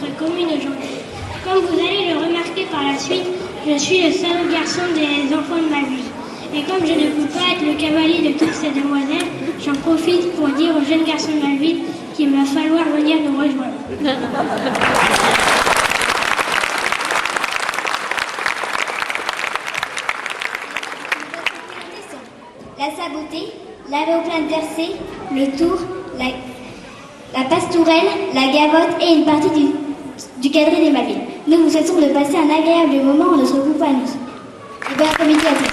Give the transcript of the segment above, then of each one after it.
notre commune aujourd'hui. Comme vous allez le remarquer par la suite, je suis le seul garçon des enfants de ma ville. Et comme je ne peux pas être le cavalier de toutes ces demoiselles, j'en profite pour dire aux jeunes garçons de ma ville qu'il va falloir venir nous rejoindre. La sabotée, l'aéroplane percé, le tour, la pastourelle, la gavotte et une partie du quadrille des Maville. Nous vous souhaitons de passer un agréable moment en notre groupe à nous. Et bon après-midi à tous.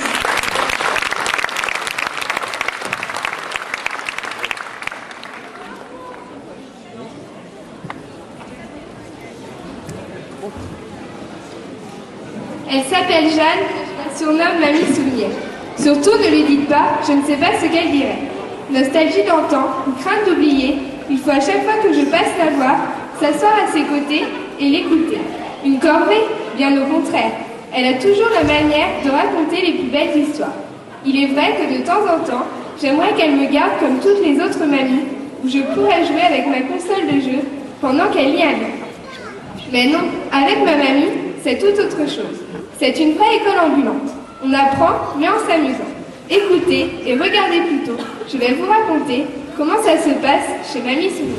Elle s'appelle Jeanne, surnomme Mamie Souvenir. Surtout ne lui dites pas, je ne sais pas ce qu'elle dirait. Nostalgie d'antan, ou crainte d'oublier, il faut à chaque fois que je passe la voir, s'asseoir à ses côtés et l'écouter. Une corvée? Bien au contraire. Elle a toujours la manière de raconter les plus belles histoires. Il est vrai que de temps en temps, j'aimerais qu'elle me garde comme toutes les autres mamies, où je pourrais jouer avec ma console de jeu pendant qu'elle lit un livre. Mais non, avec ma mamie, c'est tout autre chose. C'est une vraie école ambulante. On apprend, mais en s'amusant. Écoutez et regardez plutôt. Je vais vous raconter comment ça se passe chez Mamie Souvenir.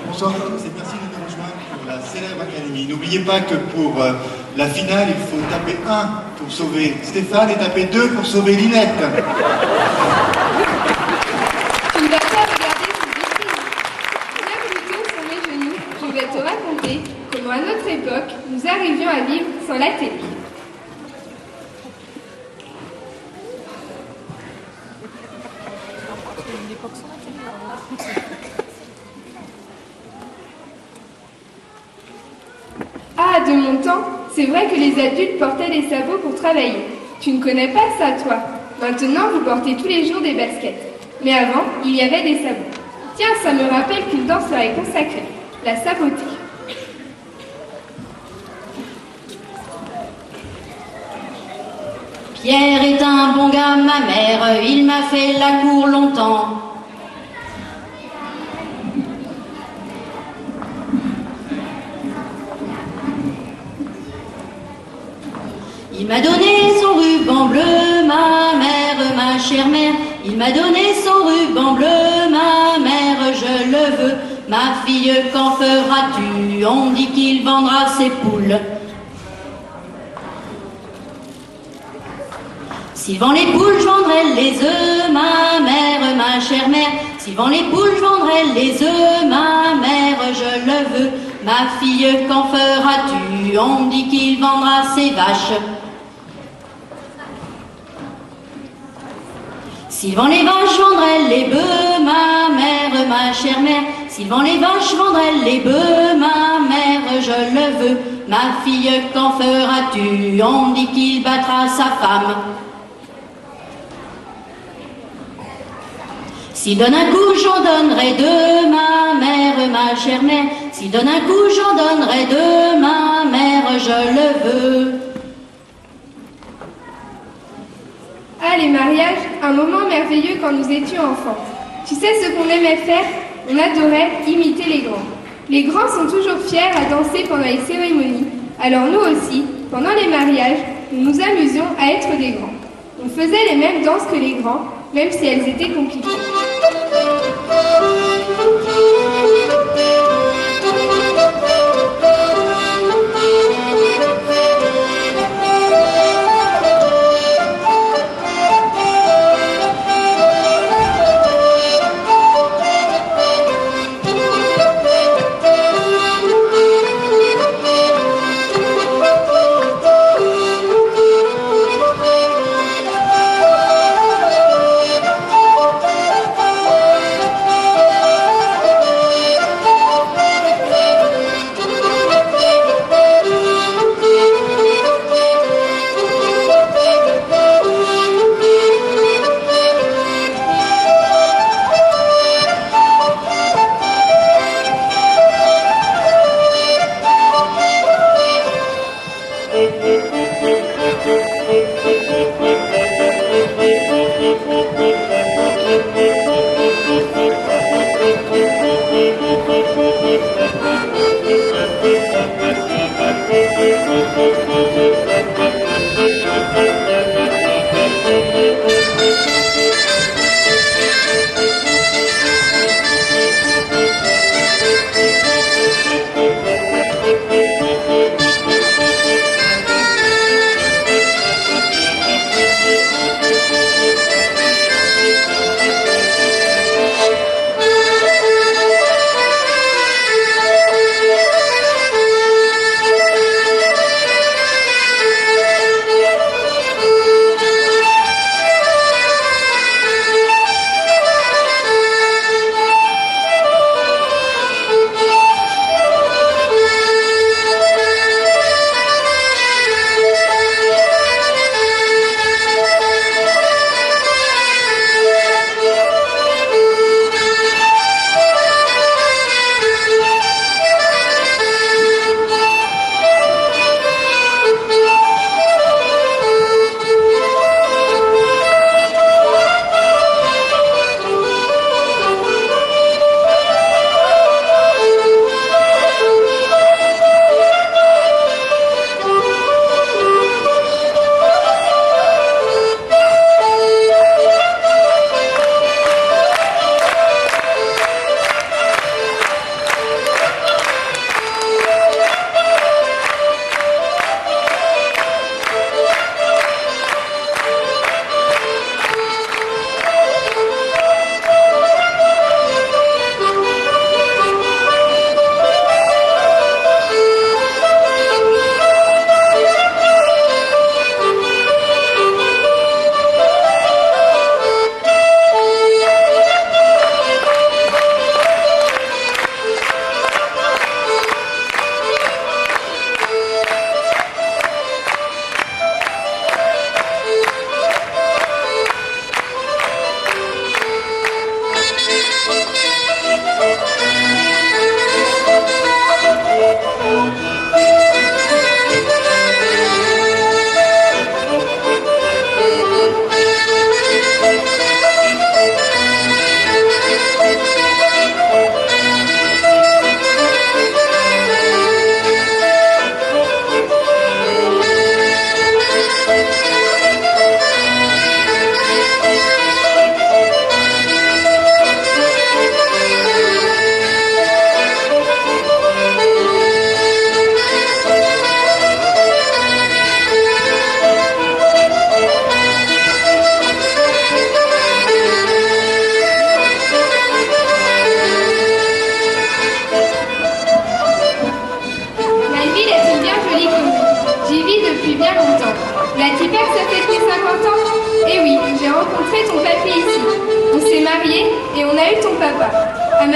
Bonsoir à tous et merci de nous rejoindre pour la célèbre académie. N'oubliez pas que pour la finale, il faut taper 1 pour sauver Stéphane et taper 2 pour sauver Linette. Tu ne vas pas regarder ce dessin. Bien plutôt sur mes genoux, je vais te raconter comment à notre époque, nous arrivions à vivre sans la télé. Ah, de mon temps, c'est vrai que les adultes portaient des sabots pour travailler. Tu ne connais pas ça, toi. Maintenant, vous portez tous les jours des baskets. Mais avant, il y avait des sabots. Tiens, ça me rappelle qu'une danse leur est consacrée, la sabotée. Pierre est un bon gars, ma mère, il m'a fait la cour longtemps. Il m'a donné son ruban bleu, ma mère, ma chère mère. Il m'a donné son ruban bleu, ma mère, je le veux. Ma fille, qu'en feras-tu? On dit qu'il vendra ses poules. S'il vend les poules, je vendrai les œufs, ma mère, ma chère mère. S'il vend les poules, je vendrai les œufs, ma mère, je le veux. Ma fille, qu'en feras-tu? On dit qu'il vendra ses vaches. S'il vend les vaches, je vendrai les bœufs, ma mère, ma chère mère. S'il vend les vaches, je vendrai les bœufs, ma mère, je le veux. Ma fille, qu'en feras-tu? On dit qu'il battra sa femme. S'il donne un coup, j'en donnerai deux, ma mère, ma chère mère. S'il donne un coup, j'en donnerai deux, ma mère, je le veux. Ah, les mariages, un moment merveilleux quand nous étions enfants. Tu sais ce qu'on aimait faire? On adorait imiter les grands. Les grands sont toujours fiers à danser pendant les cérémonies. Alors nous aussi, pendant les mariages, nous nous amusions à être des grands. On faisait les mêmes danses que les grands, même si elles étaient compliquées.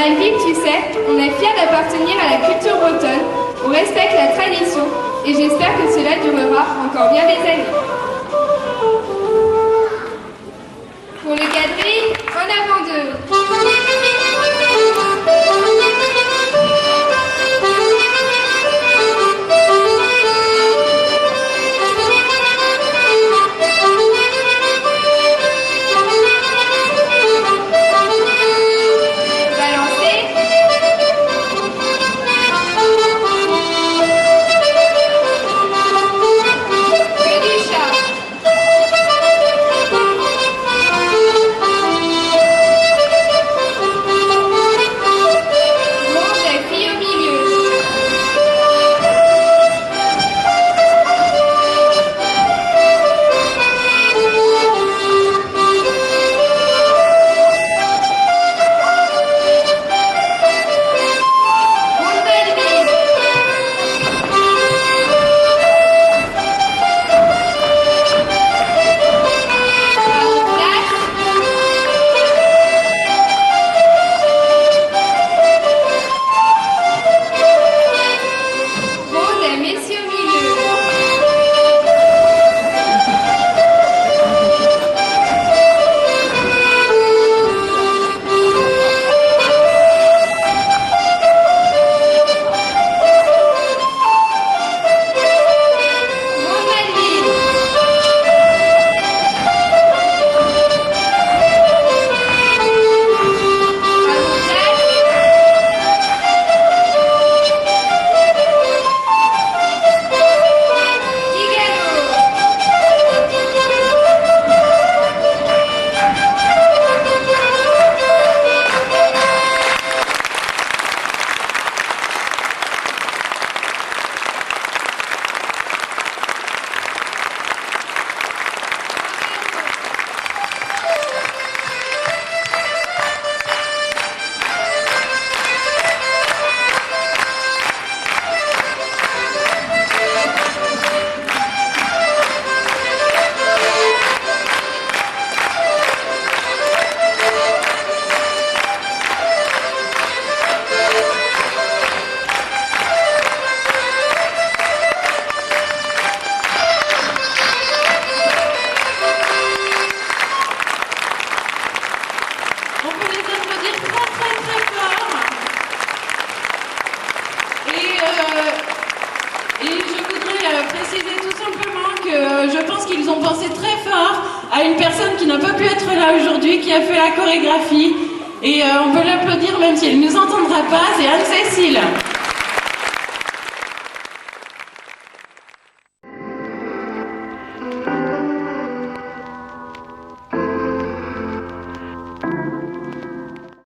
Malville, tu sais, on est fiers d'appartenir à la culture bretonne, on respecte la tradition et j'espère que cela durera encore bien des années. Pour le quadrille, en avant d'eux. préciser tout simplement que je pense qu'ils ont pensé très fort à une personne qui n'a pas pu être là aujourd'hui, qui a fait la chorégraphie. Et on peut l'applaudir même si elle ne nous entendra pas, c'est Anne-Cécile.